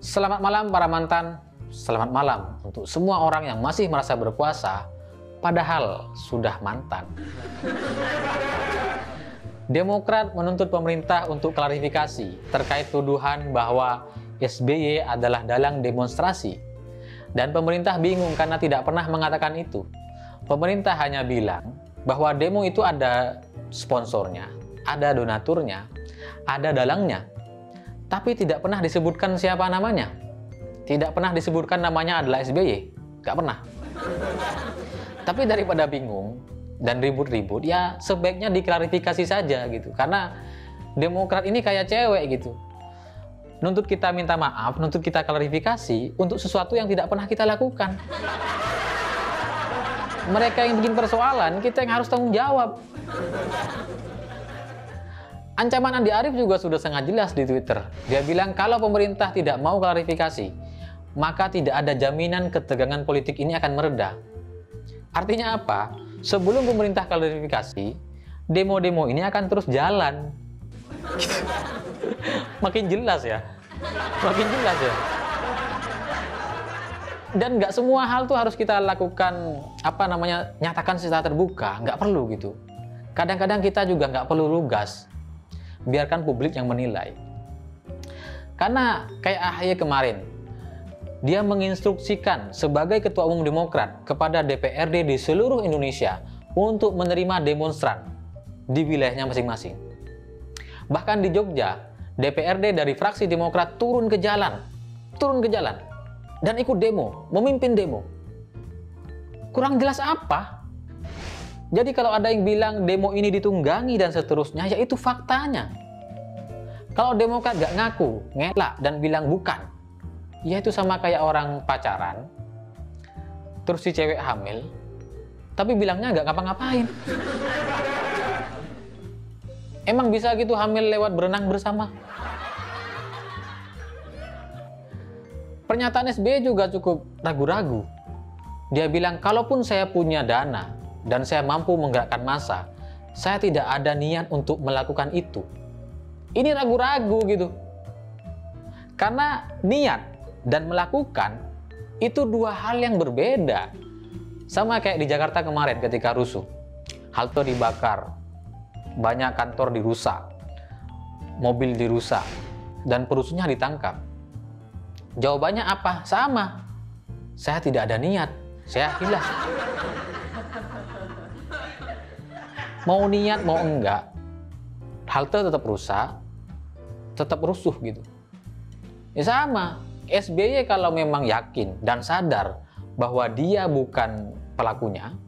Selamat malam para mantan, selamat malam untuk semua orang yang masih merasa berkuasa padahal sudah mantan. Demokrat menuntut pemerintah untuk klarifikasi terkait tuduhan bahwa SBY adalah dalang demonstrasi. Dan pemerintah bingung karena tidak pernah mengatakan itu. Pemerintah hanya bilang bahwa demo itu ada sponsornya, ada donaturnya, ada dalangnya. Tapi tidak pernah disebutkan siapa namanya. Tidak pernah disebutkan namanya adalah SBY. Gak pernah. Tapi daripada bingung dan ribut-ribut, ya sebaiknya diklarifikasi saja gitu. Karena Demokrat ini kayak cewek gitu. Nuntut kita minta maaf, nuntut kita klarifikasi untuk sesuatu yang tidak pernah kita lakukan. Mereka yang bikin persoalan, kita yang harus tanggung jawab. Ancaman Andi Arief juga sudah sangat jelas di Twitter. Dia bilang kalau pemerintah tidak mau klarifikasi, maka tidak ada jaminan ketegangan politik ini akan mereda. Artinya apa? Sebelum pemerintah klarifikasi, demo-demo ini akan terus jalan. Makin jelas ya. Makin jelas ya. Dan nggak semua hal tuh harus kita lakukan, nyatakan secara terbuka. Nggak perlu gitu. Kadang-kadang kita juga nggak perlu lugas. Biarkan publik yang menilai. Karena kayak AHY kemarin, dia menginstruksikan sebagai Ketua Umum Demokrat kepada DPRD di seluruh Indonesia untuk menerima demonstran di wilayahnya masing-masing. Bahkan di Jogja, DPRD dari fraksi Demokrat turun ke jalan dan ikut demo, memimpin demo. Kurang jelas apa? Jadi kalau ada yang bilang demo ini ditunggangi dan seterusnya, ya itu faktanya. Kalau Demokrat gak ngaku, ngelak, dan bilang bukan, ya itu sama kayak orang pacaran, terus si cewek hamil, tapi bilangnya gak ngapa-ngapain. Emang bisa gitu hamil lewat berenang bersama? Pernyataan SBY juga cukup ragu-ragu. Dia bilang, kalaupun saya punya dana, dan saya mampu menggerakkan massa, saya tidak ada niat untuk melakukan itu. Ini ragu-ragu gitu. Karena niat dan melakukan itu dua hal yang berbeda. Sama kayak di Jakarta kemarin ketika rusuh. Halte dibakar, banyak kantor dirusak, mobil dirusak, dan perusuhnya ditangkap. Jawabannya apa? Sama. Saya tidak ada niat, saya hilas. Mau niat mau enggak, halte tetap rusak, tetap rusuh gitu. Ya sama, SBY kalau memang yakin dan sadar bahwa dia bukan pelakunya,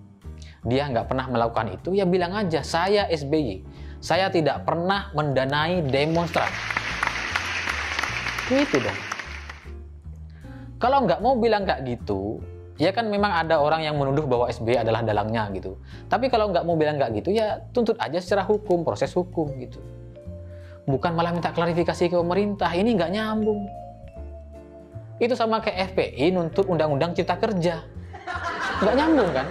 dia nggak pernah melakukan itu, ya bilang aja, saya SBY, saya tidak pernah mendanai demonstran. Gitu dong. Kalau nggak mau bilang nggak gitu, ya kan memang ada orang yang menuduh bahwa SBY adalah dalangnya gitu. Tapi kalau nggak mau bilang nggak gitu, ya tuntut aja secara hukum, proses hukum gitu. Bukan malah minta klarifikasi ke pemerintah, ini nggak nyambung. Itu sama kayak FPI nuntut undang-undang cipta kerja. Nggak nyambung kan?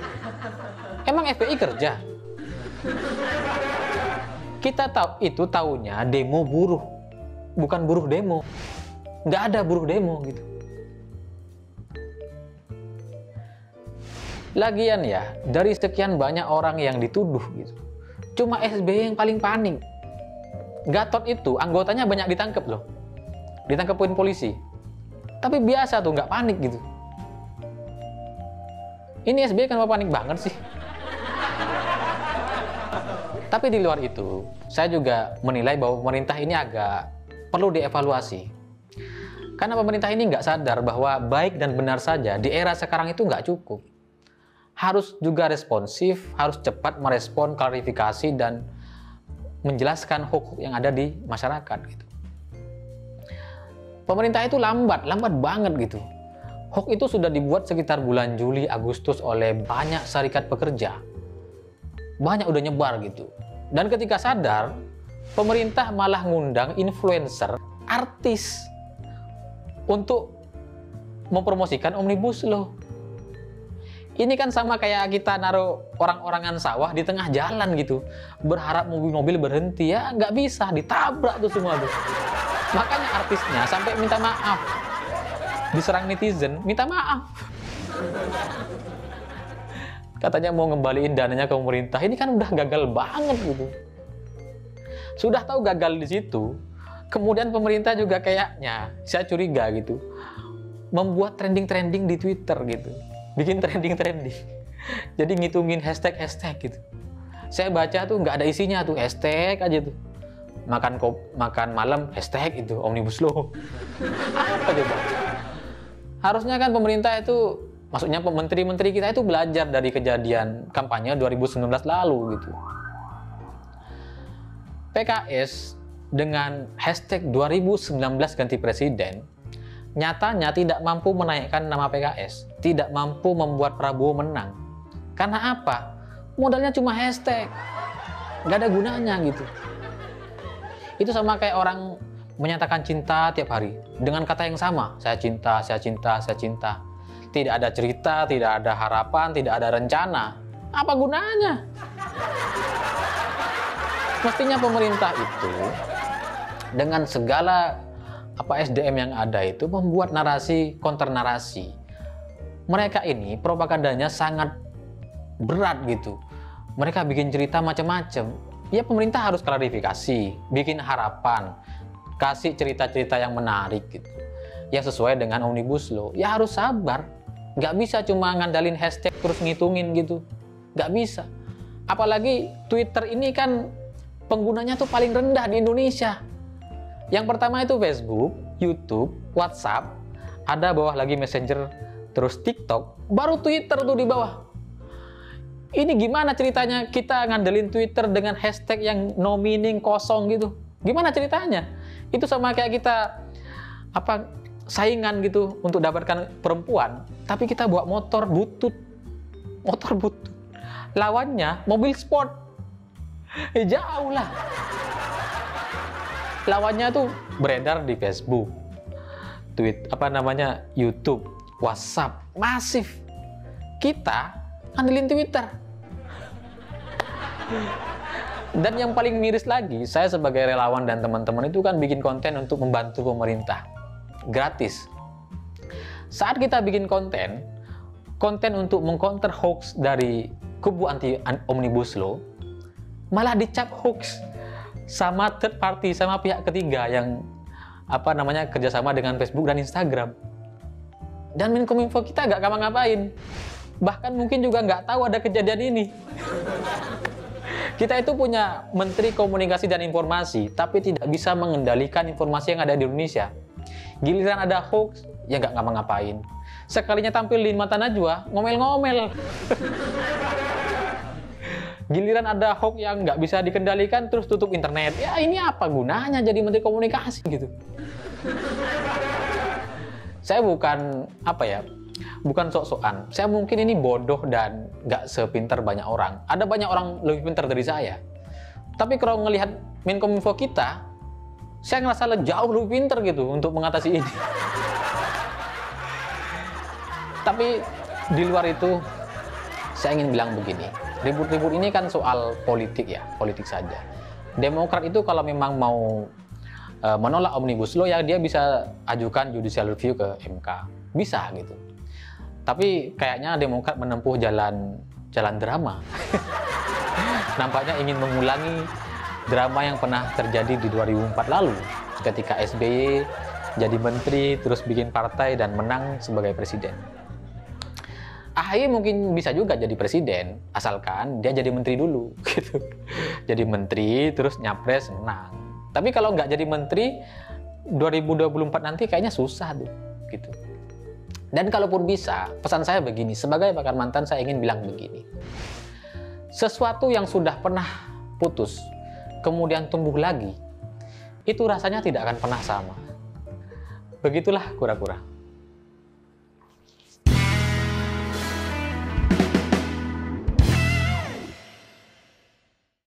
Emang FPI kerja? Kita tahu itu taunya demo buruh, bukan buruh demo. Nggak ada buruh demo gitu. Lagian ya, dari sekian banyak orang yang dituduh gitu, cuma SBY yang paling panik. Gatot itu anggotanya banyak ditangkap loh, ditangkapin polisi. Tapi biasa tuh, nggak panik gitu. Ini SBY kenapa panik banget sih? Tapi di luar itu, saya juga menilai bahwa pemerintah ini agak perlu dievaluasi. Karena pemerintah ini nggak sadar bahwa baik dan benar saja di era sekarang itu nggak cukup. Harus juga responsif, harus cepat merespon, klarifikasi, dan menjelaskan hoax yang ada di masyarakat gitu. Pemerintah itu lambat banget gitu. Hoax itu sudah dibuat sekitar bulan Juli, Agustus oleh banyak serikat pekerja. Banyak udah nyebar gitu. Dan ketika sadar, pemerintah malah ngundang influencer, artis untuk mempromosikan Omnibus Law. Ini kan sama kayak kita naruh orang-orangan sawah di tengah jalan gitu. Berharap mobil-mobil berhenti, ya nggak bisa, ditabrak tuh semua tuh. Makanya artisnya sampai minta maaf. diserang netizen, minta maaf. Katanya mau ngembaliin dananya ke pemerintah. Ini kan udah gagal banget gitu. Sudah tahu gagal di situ, kemudian pemerintah juga kayaknya, saya curiga gitu, membuat trending-trending di Twitter gitu. Bikin trending-trending. Jadi ngitungin hashtag-hashtag gitu. Saya baca tuh nggak ada isinya tuh, hashtag aja tuh. Makan malam, hashtag itu, Omnibus Law. Apa coba? Harusnya kan pemerintah itu, maksudnya menteri-menteri kita itu belajar dari kejadian kampanye 2019 lalu gitu. PKS dengan hashtag 2019 ganti presiden, nyatanya tidak mampu menaikkan nama PKS, tidak mampu membuat Prabowo menang. Karena apa? Modalnya cuma hashtag, nggak ada gunanya gitu. Itu sama kayak orang menyatakan cinta tiap hari dengan kata yang sama, saya cinta, saya cinta, saya cinta. Tidak ada cerita, tidak ada harapan, tidak ada rencana. Apa gunanya? Mestinya pemerintah itu dengan segala SDM yang ada itu membuat narasi konter narasi. Mereka ini propagandanya sangat berat gitu. Mereka bikin cerita macam-macam. Ya pemerintah harus klarifikasi, bikin harapan, kasih cerita-cerita yang menarik gitu, yang sesuai dengan Omnibus Law. Ya harus sabar, nggak bisa cuma ngandalin hashtag terus ngitungin gitu, nggak bisa. Apalagi Twitter ini kan penggunanya tuh paling rendah di Indonesia. Yang pertama itu Facebook, YouTube, WhatsApp, ada bawah lagi Messenger, terus TikTok, baru Twitter tuh di bawah. Ini gimana ceritanya kita ngandelin Twitter dengan hashtag yang no meaning, kosong gitu? Gimana ceritanya? Itu sama kayak kita saingan gitu untuk dapatkan perempuan, tapi kita bawa motor butut. Lawannya mobil sport. Jauh lah. Lawannya tuh beredar di Facebook, YouTube, WhatsApp, masif. Kita ngandelin Twitter. Dan yang paling miris lagi, saya sebagai relawan dan teman-teman itu kan bikin konten untuk membantu pemerintah. Gratis. Saat kita bikin konten untuk mengcounter hoax dari kubu anti Omnibus Law, malah dicap hoax sama third party, sama pihak ketiga yang kerjasama dengan Facebook dan Instagram. Dan Menkominfo kita nggak ngapa-ngapain. Bahkan mungkin juga nggak tahu ada kejadian ini. Kita itu punya Menteri Komunikasi dan Informasi, tapi tidak bisa mengendalikan informasi yang ada di Indonesia. Giliran ada hoax, ya nggak ngapa-ngapain. Sekalinya tampil di mata Najwa, ngomel-ngomel. Giliran ada hoax yang nggak bisa dikendalikan, terus tutup internet. Ya ini apa gunanya jadi Menteri Komunikasi gitu. Saya bukan sok-sokan. Saya mungkin ini bodoh dan nggak sepintar banyak orang. Ada banyak orang lebih pintar dari saya. Tapi kalau ngelihat Menkominfo kita, saya ngerasa jauh lebih pintar gitu untuk mengatasi ini. Tapi di luar itu, saya ingin bilang begini. Ribut-ribut ini kan soal politik ya, politik saja. Demokrat itu kalau memang mau menolak Omnibus Law, ya dia bisa ajukan judicial review ke MK. Bisa gitu. Tapi kayaknya Demokrat menempuh jalan drama. Nampaknya ingin mengulangi drama yang pernah terjadi di 2004 lalu, ketika SBY jadi menteri, terus bikin partai dan menang sebagai presiden. AHY mungkin bisa juga jadi presiden, asalkan dia jadi menteri dulu, gitu. Jadi menteri, terus nyapres, menang. Tapi kalau nggak jadi menteri, 2024 nanti kayaknya susah tuh, gitu. Dan kalaupun bisa, pesan saya begini, sebagai bakal mantan saya ingin bilang begini. Sesuatu yang sudah pernah putus, kemudian tumbuh lagi, itu rasanya tidak akan pernah sama. Begitulah kura-kura.